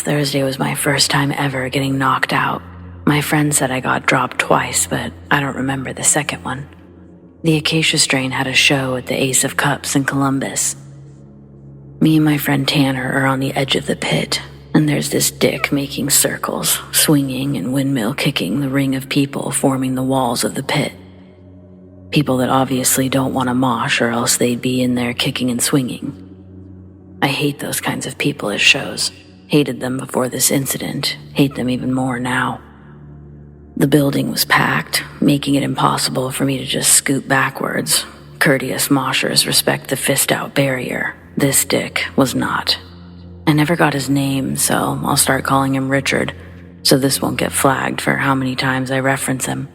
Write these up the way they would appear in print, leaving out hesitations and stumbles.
last Thursday was my first time ever getting knocked out. My friend said I got dropped twice, but I don't remember the second one. The Acacia Strain had a show at the Ace of Cups in Columbus. Me and my friend Tanner are on the edge of the pit, and there's this dick making circles, swinging and windmill kicking the ring of people forming the walls of the pit. People that obviously don't want to mosh, or else they'd be in there kicking and swinging. I hate those kinds of people at shows. Hated them before this incident, hate them even more now. The building was packed, making it impossible for me to just scoot backwards. Courteous moshers respect the fist-out barrier. This dick was not. I never got his name, so I'll start calling him Richard, so this won't get flagged for how many times I reference him.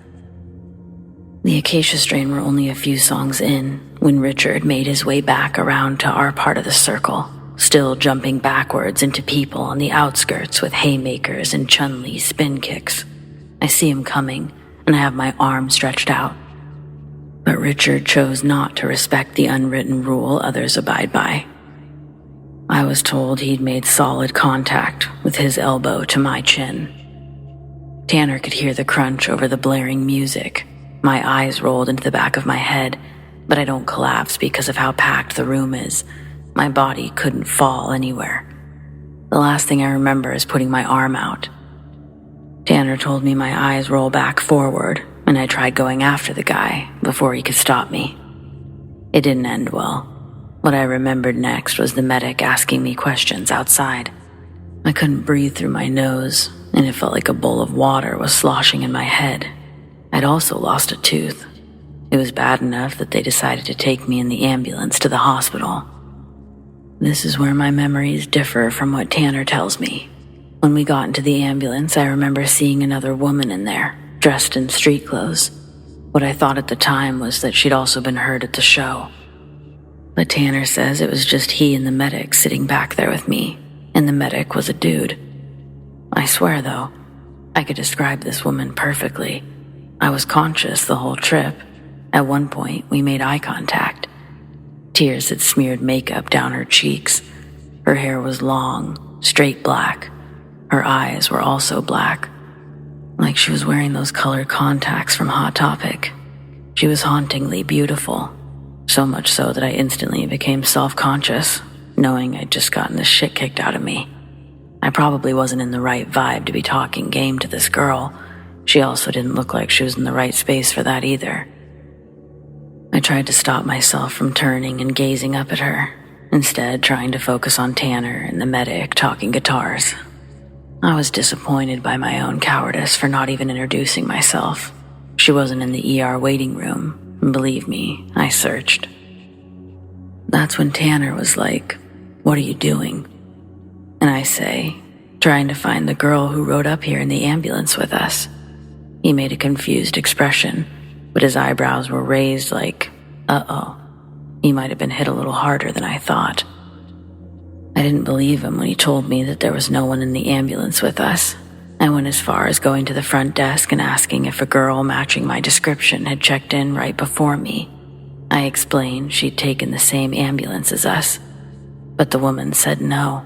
The Acacia Strain were only a few songs in when Richard made his way back around to our part of the circle, still jumping backwards into people on the outskirts with haymakers and Chun-Li spin kicks. I see him coming, and I have my arm stretched out. But Richard chose not to respect the unwritten rule others abide by. I was told he'd made solid contact with his elbow to my chin. Tanner could hear the crunch over the blaring music. My eyes rolled into the back of my head, but I don't collapse because of how packed the room is. My body couldn't fall anywhere. The last thing I remember is putting my arm out. Tanner told me my eyes roll back forward, and I tried going after the guy before he could stop me. It didn't end well. What I remembered next was the medic asking me questions outside. I couldn't breathe through my nose, and it felt like a bowl of water was sloshing in my head. I'd also lost a tooth. It was bad enough that they decided to take me in the ambulance to the hospital. This is where my memories differ from what Tanner tells me. When we got into the ambulance, I remember seeing another woman in there, dressed in street clothes. What I thought at the time was that she'd also been hurt at the show. But Tanner says it was just he and the medic sitting back there with me, and the medic was a dude. I swear, though, I could describe this woman perfectly. I was conscious the whole trip. At one point, we made eye contact. Tears had smeared makeup down her cheeks. Her hair was long, straight black. Her eyes were also black, like she was wearing those colored contacts from Hot Topic. She was hauntingly beautiful, so much so that I instantly became self-conscious, knowing I'd just gotten the shit kicked out of me. I probably wasn't in the right vibe to be talking game to this girl. She also didn't look like she was in the right space for that either. I tried to stop myself from turning and gazing up at her, instead trying to focus on Tanner and the medic talking guitars. I was disappointed by my own cowardice for not even introducing myself. She wasn't in the ER waiting room, and believe me, I searched. That's when Tanner was like, "What are you doing?" And I say, "Trying to find the girl who rode up here in the ambulance with us." He made a confused expression, but his eyebrows were raised like, uh-oh. He might have been hit a little harder than I thought. I didn't believe him when he told me that there was no one in the ambulance with us. I went as far as going to the front desk and asking if a girl matching my description had checked in right before me. I explained she'd taken the same ambulance as us, but the woman said no.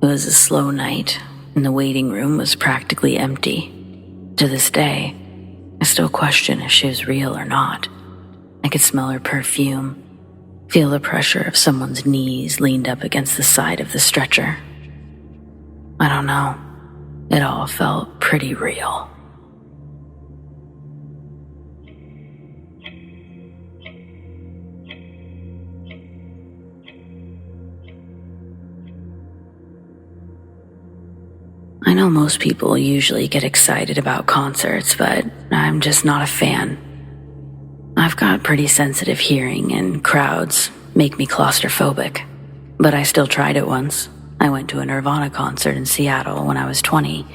It was a slow night, and the waiting room was practically empty. To this day, I still question if she was real or not. I could smell her perfume, feel the pressure of someone's knees leaned up against the side of the stretcher. I don't know. It all felt pretty real. I know most people usually get excited about concerts, but I'm just not a fan. I've got pretty sensitive hearing, and crowds make me claustrophobic. But I still tried it once. I went to a Nirvana concert in Seattle when I was 20,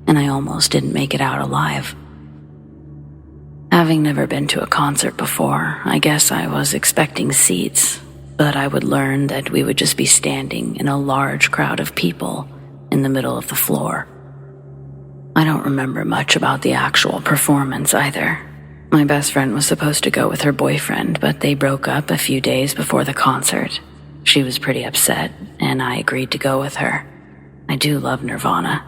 and I almost didn't make it out alive. Having never been to a concert before, I guess I was expecting seats, but I would learn that we would just be standing in a large crowd of people in the middle of the floor. I don't remember much about the actual performance either. My best friend was supposed to go with her boyfriend, but they broke up a few days before the concert. She was pretty upset, and I agreed to go with her. I do love Nirvana,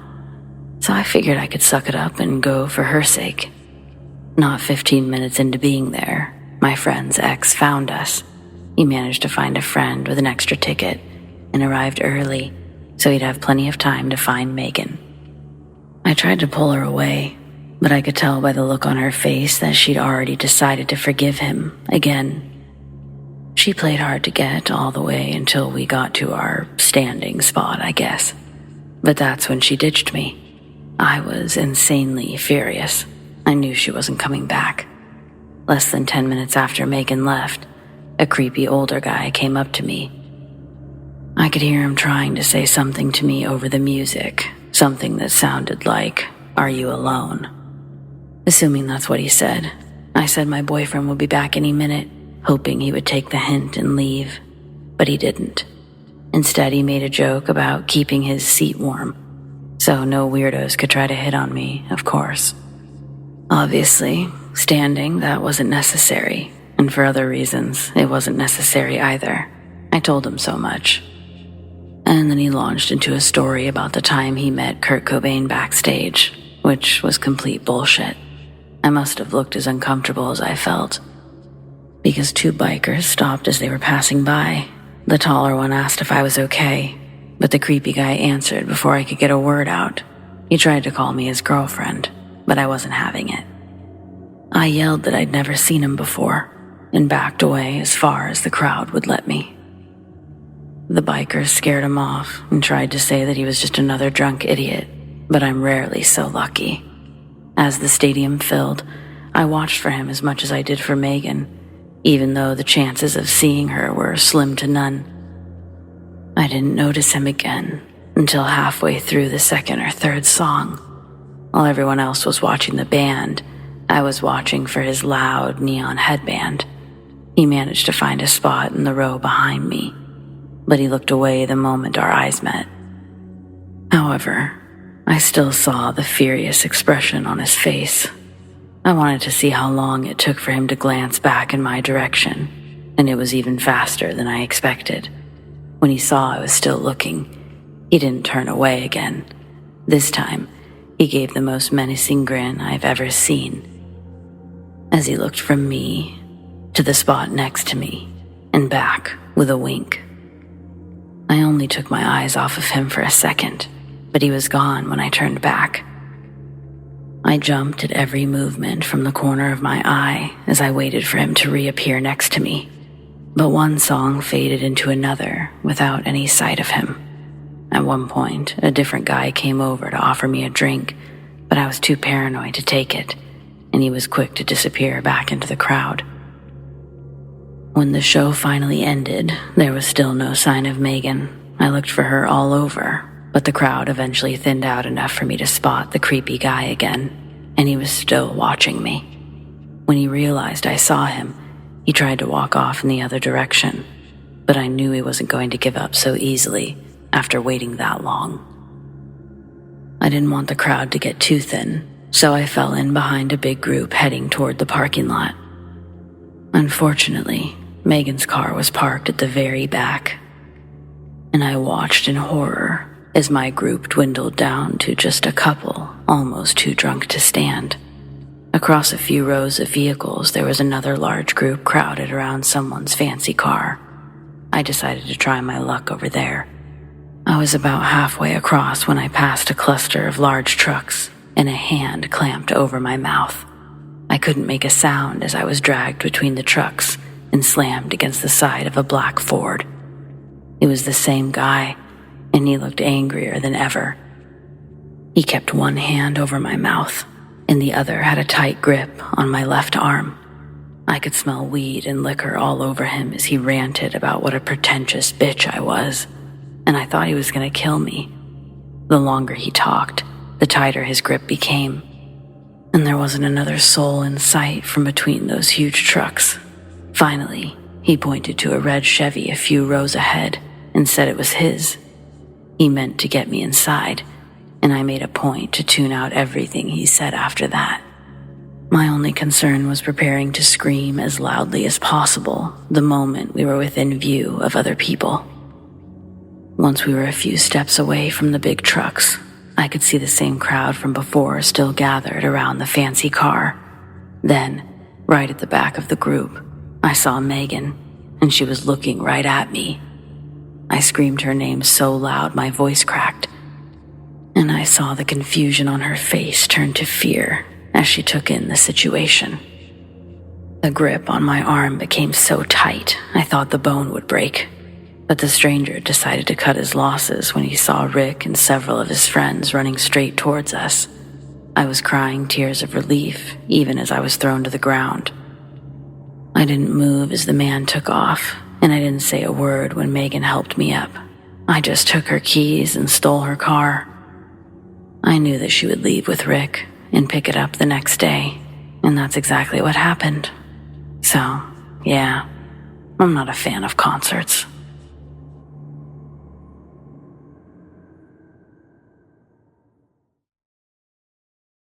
so I figured I could suck it up and go for her sake. Not 15 minutes into being there, my friend's ex found us. He managed to find a friend with an extra ticket and arrived early so he'd have plenty of time to find Megan. I tried to pull her away, but I could tell by the look on her face that she'd already decided to forgive him again. She played hard to get all the way until we got to our standing spot, I guess. But that's when she ditched me. I was insanely furious. I knew she wasn't coming back. Less than 10 minutes after Megan left, a creepy older guy came up to me. I could hear him trying to say something to me over the music, something that sounded like, "Are you alone?" Assuming that's what he said, I said my boyfriend would be back any minute, hoping he would take the hint and leave. But he didn't. Instead, he made a joke about keeping his seat warm, so no weirdos could try to hit on me, of course. Obviously, standing, that wasn't necessary, and for other reasons, it wasn't necessary either. I told him so much. And then he launched into a story about the time he met Kurt Cobain backstage, which was complete bullshit. I must have looked as uncomfortable as I felt, because two bikers stopped as they were passing by. The taller one asked if I was okay, but the creepy guy answered before I could get a word out. He tried to call me his girlfriend, but I wasn't having it. I yelled that I'd never seen him before, and backed away as far as the crowd would let me. The bikers scared him off and tried to say that he was just another drunk idiot, but I'm rarely so lucky. As the stadium filled, I watched for him as much as I did for Megan, even though the chances of seeing her were slim to none. I didn't notice him again until halfway through the second or third song. While everyone else was watching the band, I was watching for his loud neon headband. He managed to find a spot in the row behind me, but he looked away the moment our eyes met. However, I still saw the furious expression on his face. I wanted to see how long it took for him to glance back in my direction, and it was even faster than I expected. When he saw I was still looking, he didn't turn away again. This time, he gave the most menacing grin I've ever seen, as he looked from me to the spot next to me and back with a wink. I only took my eyes off of him for a second, but he was gone when I turned back. I jumped at every movement from the corner of my eye as I waited for him to reappear next to me, but one song faded into another without any sight of him. At one point, a different guy came over to offer me a drink, but I was too paranoid to take it, and he was quick to disappear back into the crowd. When the show finally ended, there was still no sign of Megan. I looked for her all over, but the crowd eventually thinned out enough for me to spot the creepy guy again, and he was still watching me. When he realized I saw him, he tried to walk off in the other direction, but I knew he wasn't going to give up so easily after waiting that long. I didn't want the crowd to get too thin, so I fell in behind a big group heading toward the parking lot. Unfortunately, Megan's car was parked at the very back, and I watched in horror as my group dwindled down to just a couple, almost too drunk to stand. Across a few rows of vehicles, there was another large group crowded around someone's fancy car. I decided to try my luck over there. I was about halfway across when I passed a cluster of large trucks, and a hand clamped over my mouth. I couldn't make a sound as I was dragged between the trucks and slammed against the side of a black Ford. It was the same guy, and he looked angrier than ever. He kept one hand over my mouth, and the other had a tight grip on my left arm. I could smell weed and liquor all over him as he ranted about what a pretentious bitch I was, and I thought he was going to kill me. The longer he talked, the tighter his grip became, and there wasn't another soul in sight from between those huge trucks. Finally, he pointed to a red Chevy a few rows ahead and said it was his. He meant to get me inside, and I made a point to tune out everything he said after that. My only concern was preparing to scream as loudly as possible the moment we were within view of other people. Once we were a few steps away from the big trucks, I could see the same crowd from before still gathered around the fancy car. Then, right at the back of the group, I saw Megan, and she was looking right at me. I screamed her name so loud my voice cracked, and I saw the confusion on her face turn to fear as she took in the situation. The grip on my arm became so tight I thought the bone would break, but the stranger decided to cut his losses when he saw Rick and several of his friends running straight towards us. I was crying tears of relief even as I was thrown to the ground. I didn't move as the man took off, and I didn't say a word when Megan helped me up. I just took her keys and stole her car. I knew that she would leave with Rick and pick it up the next day, and that's exactly what happened. So, yeah, I'm not a fan of concerts.